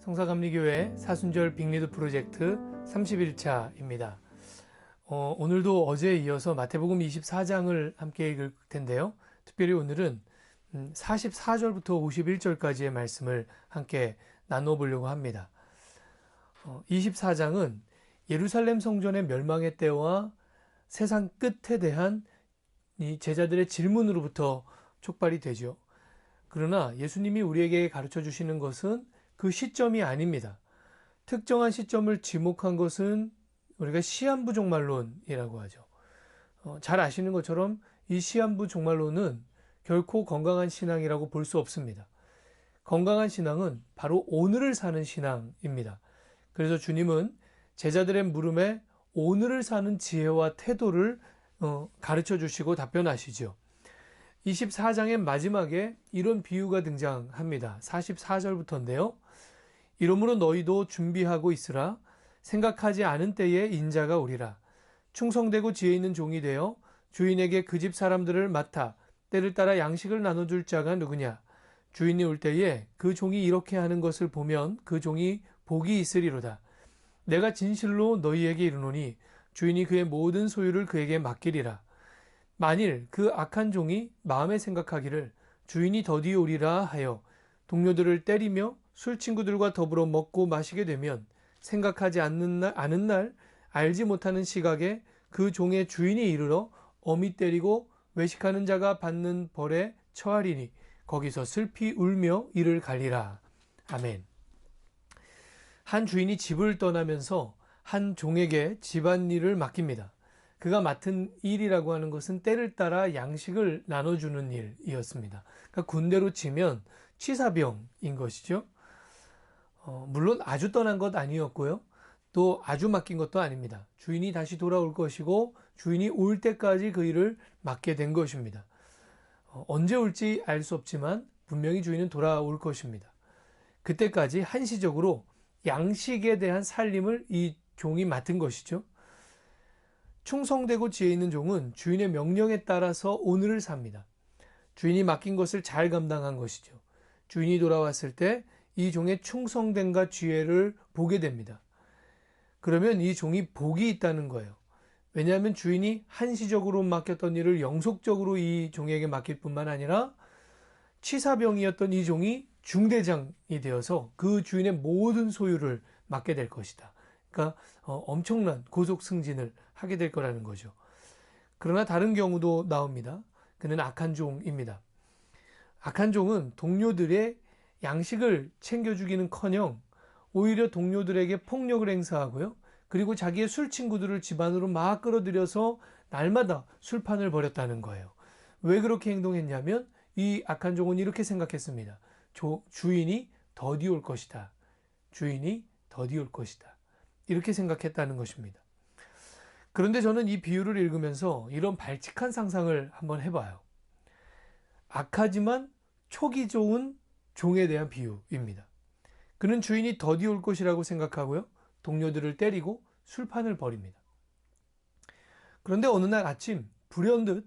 성사감리교회 사순절 빅리드 프로젝트 31차입니다. 오늘도 어제에 이어서 마태복음 24장을 함께 읽을 텐데요. 특별히 오늘은 44절부터 51절까지의 말씀을 함께 나눠보려고 합니다. 24장은 예루살렘 성전의 멸망의 때와 세상 끝에 대한 이 제자들의 질문으로부터 촉발이 되죠. 그러나 예수님이 우리에게 가르쳐 주시는 것은 그 시점이 아닙니다. 특정한 시점을 지목한 것은 우리가 시한부 종말론이라고 하죠. 잘 아시는 것처럼 이 시한부 종말론은 결코 건강한 신앙이라고 볼 수 없습니다. 건강한 신앙은 바로 오늘을 사는 신앙입니다. 그래서 주님은 제자들의 물음에 오늘을 사는 지혜와 태도를 가르쳐 주시고 답변하시죠. 24장의 마지막에 이런 비유가 등장합니다. 44절부터인데요. 이러므로 너희도 준비하고 있으라. 생각하지 않은 때에 인자가 오리라. 충성되고 지혜 있는 종이 되어 주인에게 그 집 사람들을 맡아 때를 따라 양식을 나눠줄 자가 누구냐. 주인이 올 때에 그 종이 이렇게 하는 것을 보면 그 종이 복이 있으리로다. 내가 진실로 너희에게 이르노니 주인이 그의 모든 소유를 그에게 맡기리라. 만일 그 악한 종이 마음에 생각하기를 주인이 더디어 오리라 하여 동료들을 때리며 술 친구들과 더불어 먹고 마시게 되면 생각하지 아는 날 알지 못하는 시각에 그 종의 주인이 이르러 엄히 때리고 외식하는 자가 받는 벌에 처하리니 거기서 슬피 울며 이를 갈리라. 아멘. 한 주인이 집을 떠나면서 한 종에게 집안일을 맡깁니다. 그가 맡은 일이라고 하는 것은 때를 따라 양식을 나눠주는 일이었습니다. 그러니까 군대로 치면 취사병인 것이죠. 물론 아주 떠난 것 아니었고요. 또 아주 맡긴 것도 아닙니다. 주인이 다시 돌아올 것이고 주인이 올 때까지 그 일을 맡게 된 것입니다. 언제 올지 알 수 없지만 분명히 주인은 돌아올 것입니다. 그때까지 한시적으로 양식에 대한 살림을 이 종이 맡은 것이죠. 충성되고 지혜 있는 종은 주인의 명령에 따라서 오늘을 삽니다. 주인이 맡긴 것을 잘 감당한 것이죠. 주인이 돌아왔을 때 이 종의 충성됨과 지혜를 보게 됩니다. 그러면 이 종이 복이 있다는 거예요. 왜냐하면 주인이 한시적으로 맡겼던 일을 영속적으로 이 종에게 맡길 뿐만 아니라 치사병이었던 이 종이 중대장이 되어서 그 주인의 모든 소유를 맡게 될 것이다. 그러니까 엄청난 고속 승진을 하게 될 거라는 거죠. 그러나 다른 경우도 나옵니다. 그는 악한 종입니다. 악한 종은 동료들의 양식을 챙겨주기는커녕 오히려 동료들에게 폭력을 행사하고요. 그리고 자기의 술 친구들을 집안으로 막 끌어들여서 날마다 술판을 벌였다는 거예요. 왜 그렇게 행동했냐면 이 악한 종은 이렇게 생각했습니다. 주인이 더디 올 것이다. 주인이 더디 올 것이다. 이렇게 생각했다는 것입니다. 그런데 저는 이 비유를 읽으면서 이런 발칙한 상상을 한번 해봐요. 악하지만 촉이 좋은 종에 대한 비유입니다. 그는 주인이 더디 올 것이라고 생각하고요. 동료들을 때리고 술판을 벌입니다. 그런데 어느 날 아침 불현듯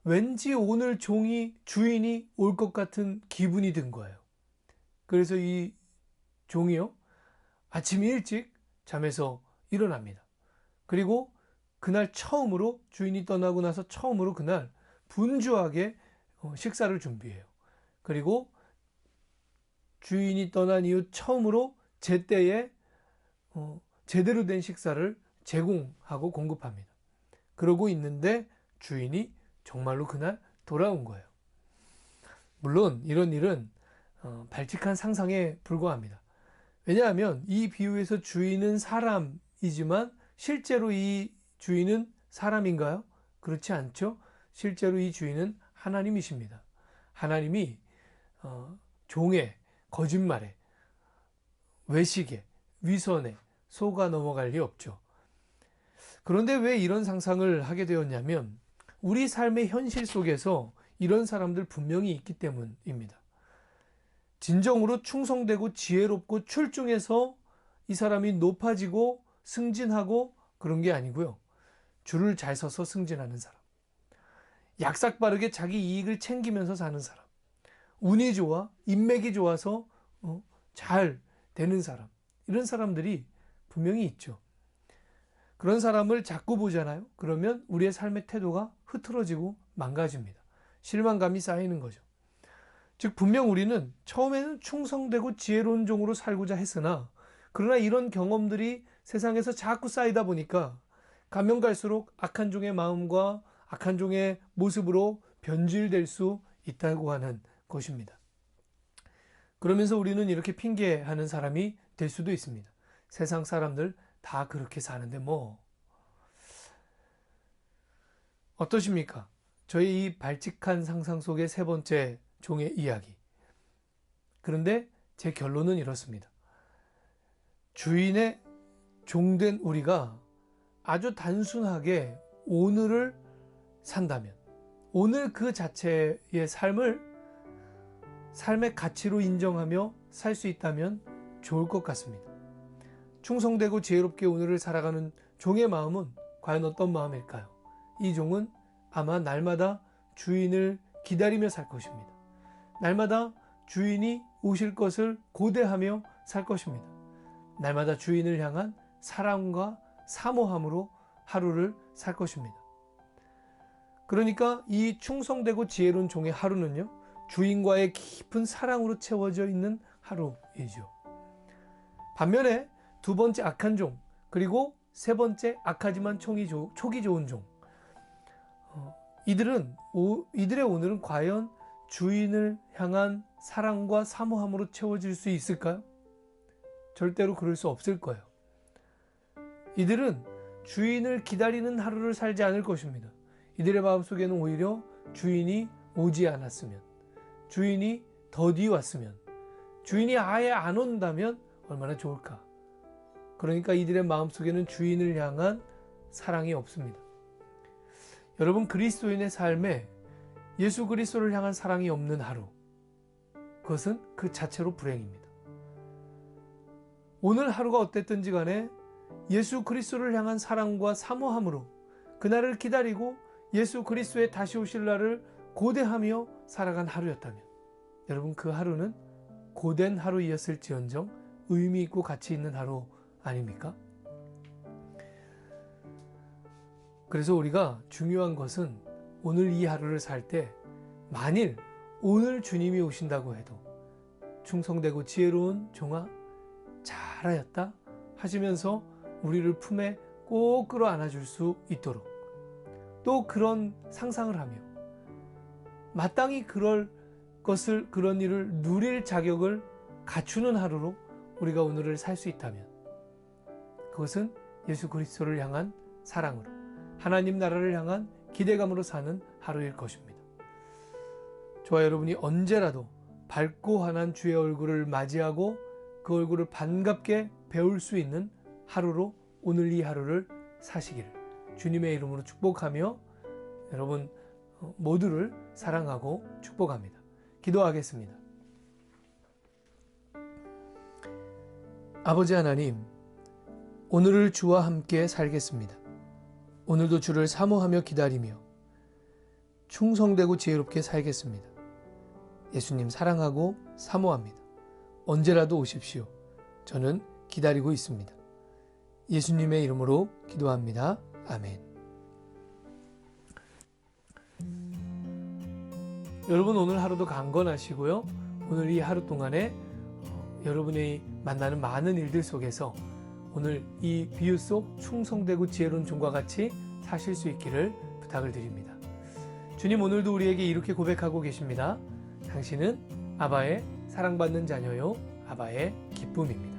왠지 오늘 주인이 올 것 같은 기분이 든 거예요. 그래서 이 종이요. 아침 일찍 잠에서 일어납니다. 그리고 그날 처음으로 주인이 떠나고 나서 처음으로 그날 분주하게 식사를 준비해요. 그리고 주인이 떠난 이후 처음으로 제때에 제대로 된 식사를 제공하고 공급합니다. 그러고 있는데 주인이 정말로 그날 돌아온 거예요. 물론 이런 일은 발칙한 상상에 불과합니다. 왜냐하면 이 비유에서 주인은 사람이지만 실제로 이 주인은 사람인가요? 그렇지 않죠. 실제로 이 주인은 하나님이십니다. 하나님이 종에, 거짓말에, 외식에, 위선에 속아 넘어갈 리 없죠. 그런데 왜 이런 상상을 하게 되었냐면 우리 삶의 현실 속에서 이런 사람들 분명히 있기 때문입니다. 진정으로 충성되고 지혜롭고 출중해서 이 사람이 높아지고 승진하고 그런 게 아니고요. 줄을 잘 서서 승진하는 사람. 약삭빠르게 자기 이익을 챙기면서 사는 사람. 운이 좋아, 인맥이 좋아서 잘 되는 사람, 이런 사람들이 분명히 있죠. 그런 사람을 자꾸 보잖아요. 그러면 우리의 삶의 태도가 흐트러지고 망가집니다. 실망감이 쌓이는 거죠. 즉 분명 우리는 처음에는 충성되고 지혜로운 종으로 살고자 했으나, 그러나 이런 경험들이 세상에서 자꾸 쌓이다 보니까 가면 갈수록 악한 종의 마음과 악한 종의 모습으로 변질될 수 있다고 하는 것입니다. 그러면서 우리는 이렇게 핑계하는 사람이 될 수도 있습니다. 세상 사람들 다 그렇게 사는데 뭐. 어떠십니까? 저희 이 발칙한 상상 속의 세 번째 종의 이야기. 그런데 제 결론은 이렇습니다. 주인의 종된 우리가 아주 단순하게 오늘을 산다면, 오늘 그 자체의 삶의 가치로 인정하며 살 수 있다면 좋을 것 같습니다. 충성되고 지혜롭게 오늘을 살아가는 종의 마음은 과연 어떤 마음일까요? 이 종은 아마 날마다 주인을 기다리며 살 것입니다. 날마다 주인이 오실 것을 고대하며 살 것입니다. 날마다 주인을 향한 사랑과 사모함으로 하루를 살 것입니다. 그러니까 이 충성되고 지혜로운 종의 하루는요, 주인과의 깊은 사랑으로 채워져 있는 하루이죠. 반면에 두 번째 악한 종, 그리고 세 번째 악하지만 촉이 좋은 종, 이들의 오늘은 과연 주인을 향한 사랑과 사모함으로 채워질 수 있을까요? 절대로 그럴 수 없을 거예요. 이들은 주인을 기다리는 하루를 살지 않을 것입니다. 이들의 마음속에는 오히려 주인이 오지 않았으면, 주인이 더디 왔으면, 주인이 아예 안 온다면 얼마나 좋을까. 그러니까 이들의 마음속에는 주인을 향한 사랑이 없습니다. 여러분, 그리스도인의 삶에 예수 그리스도를 향한 사랑이 없는 하루, 그것은 그 자체로 불행입니다. 오늘 하루가 어땠든지 간에 예수 그리스도를 향한 사랑과 사모함으로 그날을 기다리고 예수 그리스도의 다시 오실 날을 고대하며 살아간 하루였다면, 여러분, 그 하루는 고된 하루이었을지언정 의미 있고 가치 있는 하루 아닙니까? 그래서 우리가 중요한 것은 오늘 이 하루를 살 때, 만일 오늘 주님이 오신다고 해도 충성되고 지혜로운 종아 잘하였다 하시면서 우리를 품에 꼭 끌어안아 줄 수 있도록, 또 그런 상상을 하며 마땅히 그런 일을 누릴 자격을 갖추는 하루로 우리가 오늘을 살 수 있다면, 그것은 예수 그리스도를 향한 사랑으로, 하나님 나라를 향한 기대감으로 사는 하루일 것입니다. 저와 여러분이 언제라도 밝고 환한 주의 얼굴을 맞이하고 그 얼굴을 반갑게 배울 수 있는 하루로 오늘 이 하루를 사시기를 주님의 이름으로 축복하며 여러분 모두를 사랑하고 축복합니다. 기도하겠습니다. 아버지 하나님, 오늘을 주와 함께 살겠습니다. 오늘도 주를 사모하며 기다리며 충성되고 지혜롭게 살겠습니다. 예수님 사랑하고 사모합니다. 언제라도 오십시오. 저는 기다리고 있습니다. 예수님의 이름으로 기도합니다. 아멘. 여러분, 오늘 하루도 강건하시고요. 오늘 이 하루 동안에 여러분이 만나는 많은 일들 속에서 오늘 이 비유 속 충성되고 지혜로운 종과 같이 사실 수 있기를 부탁을 드립니다. 주님, 오늘도 우리에게 이렇게 고백하고 계십니다. 당신은 아바의 사랑받는 자녀요, 아바의 기쁨입니다.